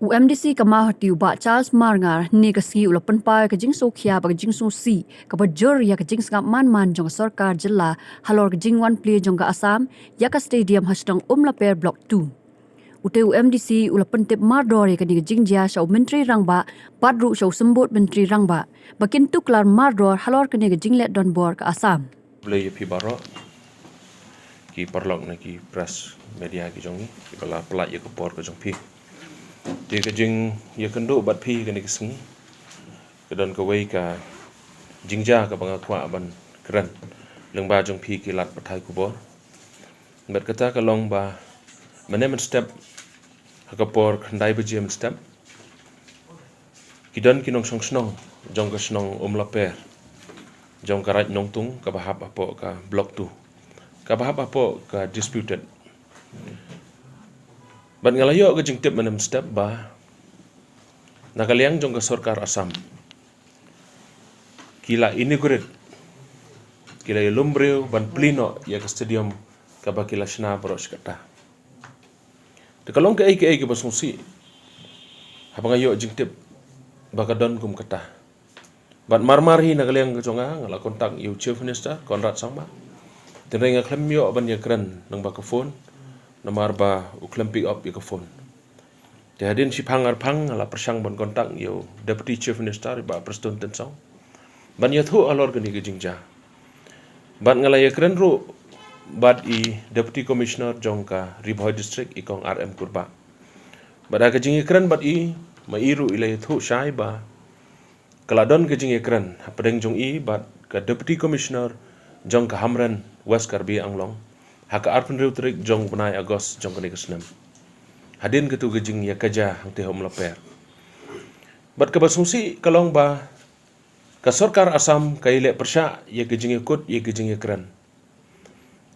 UMDC kemah tiuba Charles Marngar ni kasi ulapan pa kajing sokhia ba kajing susi kabajur ya kajing sangap man jong sarkar jela halor kajing wan play jong ka Assam ya ka stadium hasdang Laper Block 2. Ute UMDC ulapan tip mardor ya kajing jia syau menteri rangba padru syau sembut menteri rangba bakin tuklar mardor halor kani kajing let don bor ka Assam. Boleh pi barok ki parlok na ki press media ki jong ni ki bala pelak ye ke por ke jong pi dia ke jing ye kendo bat pi ke ni ke sengi ke don ke wei ka jingja ke banga kwa ban keren leng ba jong pi ki lat pathai ku bor bat kata ka long ba management step ha ka por khandai ba jem step ki don ki nong song snong jong ka snong Laper jong ka raj nong tung ka bahap apo ka block 2 ka bahap apo ka disputed ban ngalayo ka jing tip manam step ba nakaliang jong ka sarkar Assam kila inaugurate kila lumbreu ban plino ya ka stadium ka ba kila shna bros kata de kalong ka ai ka basungsi habang ayo jing tip ba ka don kum kata bat marmar hi nakaliang ka jonga ngala kontak you chief minister Conrad Sangma tenrenga klemyo ban ya keren nang ba ka phone namar ba uklam pick up ya ka phone te hadin si phangar phang ala persang ban kontak yo deputy chief minister ba preston tensong ban ya thu alor gani ge jingja ban ngala ya keren ru bat I deputy commissioner jongka Ribhoi district ikong RM kurba bada ke jing keren bat I ma iru ilai thu shai ba kaladon ke jing keren hapadeng jong I bat ka deputy commissioner jongka Hamran West Karbi Anglong haka arpun riutrik jong benai Agos jong kani kesnem hadin ketu gejing ya kaja hang te Laper bat ka basungsi kalong ba ka sarkar Assam ka ile persya ya gejing ikut ya gejing keren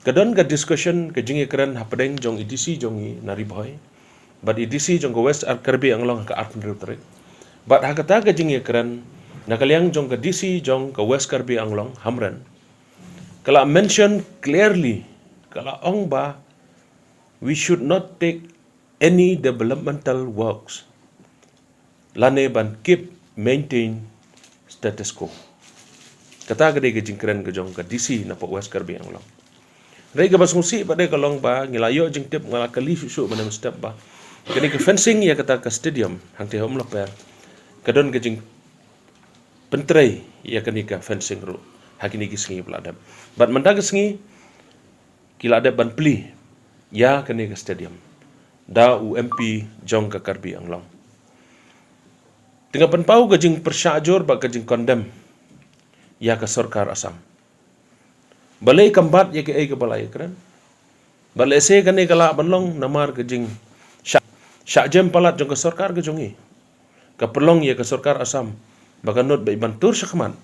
kadon ka discussion gejing keren hapadeng jong EDC jong I Naribhoi bat EDC jong ka West Karbi Anglong haka arpun riutrik bat haka ta gejing keren nakaliang jong ka DC jong ka West Karbi Anglong Hamran kala mention clearly kala ong ba we should not take any developmental works lane ban keep maintain status quo kata gede ke jingkren ke jong ka DC na po West Karbi Anglong rei ga basungsi pada kalong ba ngilayo jing tip ngala kali susu manam step ba kini ke fencing ya kata ka stadium hang te Laper kadon ke jing pentrei ya kini ka fencing ru hakini ki sengi peladap bat mendag sengi kila ada ban pli ya kene ke stadium da UMP jong ke Karbi Anglong tengah penpau ke jing persyajur ba ke jing condemn ya ke sarkar Assam balai kambat ya ke ai ke balai keren balai se kene kala banlong namar ke jing syak jem palat jong ke sarkar ke jongi ke perlong ya ke sarkar Assam baganut bai bantur syakman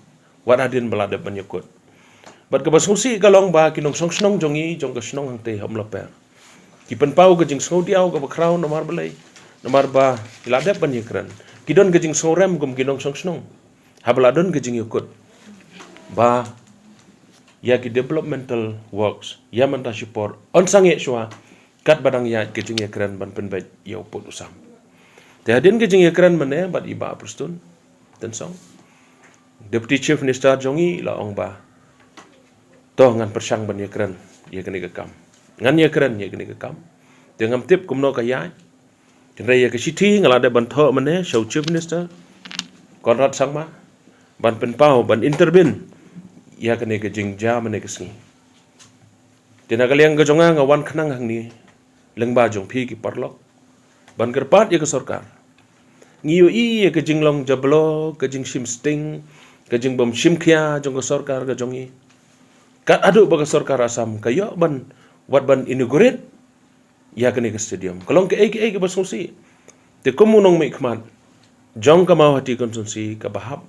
wadadin beladap menyekut bat ke basungsi kalong ba kinong song snong jongi jong ke snong hang te Laper ki penpau ke jing sodiau ke bakrau nomar belai nomar ba iladap penyekran kidon ke jing sorem gum kinong song snong habladon ke jing yukut ba ya ki developmental works ya manta support on sange shwa kat badang ya ke jing ekran ban penbet ya uput usam te hadin ke jing ekran mane bat iba prustun tensong deputy chief minister jongi la ong ba toh ngan persang ban ekran ya kene ke kam ngan ya keren ya kene ke kam dengan tip kumno ka ya tenrai ya ke city ngala de ban tho mane show chief minister Conrad Sangma ban penpau ban intervene ya kene ke jingja mane ke sengi tenaga liang ke jonga ngawan khnang hang ni lengba jong phi ki parlok ban kerpat ya ke sarkar ngiu I ya ke jinglong jablo ke jing sim sting ke jing bom simkhia jong ke sarkar ke jongi kat adu ba ke sarkar Assam kayo ban wat ban inaugurate ya kene ke stadium kalong ke ai ke basungsi te komunong mai khman jong ka mau hati konsumsi ka bahap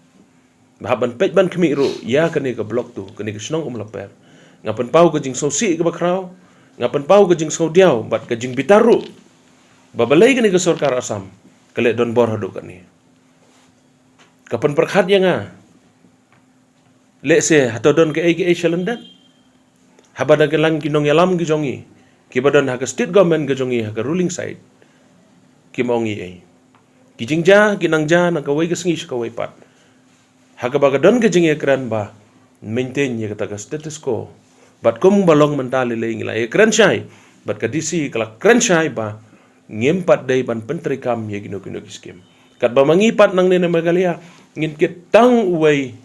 ban pej ban khmi ru ya kene ke block tu kene ke snong Laper ngapan pau ke jing sosi ke bakrau ngapan pau ke jing sodiau bat ke jing bitaru babalai kene ke sarkar Assam kale don bor hadu kani kapan perkhat yang le se hatodon ke ai shalandat habada ke lang kinong yalam ki jongi ki badan ha ke state government ke jongi ha ke ruling side ki mongi ai Kijingja ginangja nang kawai ke sengi kawai pat. Hagabaga don ke jing ekran ba maintain ye kata status quo. Bat kum balong mentali le ngila ekran syai. Bat kadisi kala kran syai ba ngempat dai ban pentri kam ye gino skim. Kat ba mangipat nang nena magalia ngin kit tang uai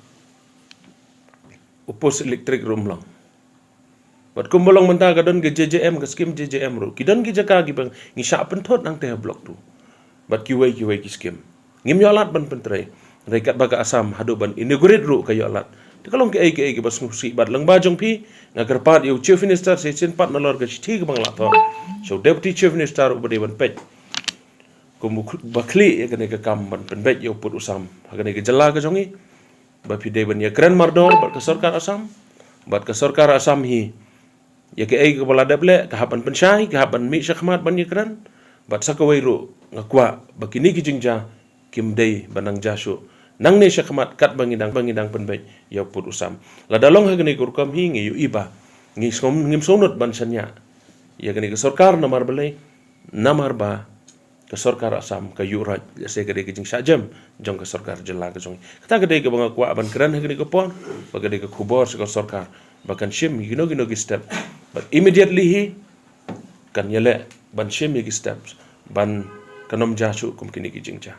upos elektrik rumlang. Bat kum balong menta kadon ke JJM ke skim JJM ru. Kidon ki jaka ki bang ngisya pentot nang teh blok tu. Bat kiwai ki skim. Ngim yolat ban pentrai. Rekat baga asam hadu ban inaugurate ru kayo alat. Di kalong ke ai bas ngusi bat lang bajong pi ngagar pat yu chief minister se chen pat nalor ke chi ke bang laton. So deputy chief minister ubade ban pet. Kum bakli ya kene ke kam ban penbet yu put usam. Kene ke jala ke jongi. Ba pi de ban ya kren mardor bat ke sarkar asam. Bat ke sarkar asam hi. Ya ke ai ke bala deble ke hapan pensyai ke hapan mi syakmat ban ya kren. Bat sakawai ru ngakwa bakini ki jingja kim dei banang jasu nang ne syakmat kat bangidang penbet ya put usam la dalong ha gani kurkam hi ngi yu iba ngim sonot ban sanya ya gani ke sarkar namar belai namar ba ke sarkar asam ke yurat ya se gade ke jing sajam jong ke sarkar jela ke jong kata gade ke bangakwa ban kran ha gani ke pon bagade ke khubor se ke sarkar bakan shim gino ki step but immediately hi kan yele ban shim ki steps ban kanom jasu kum kini ki jingja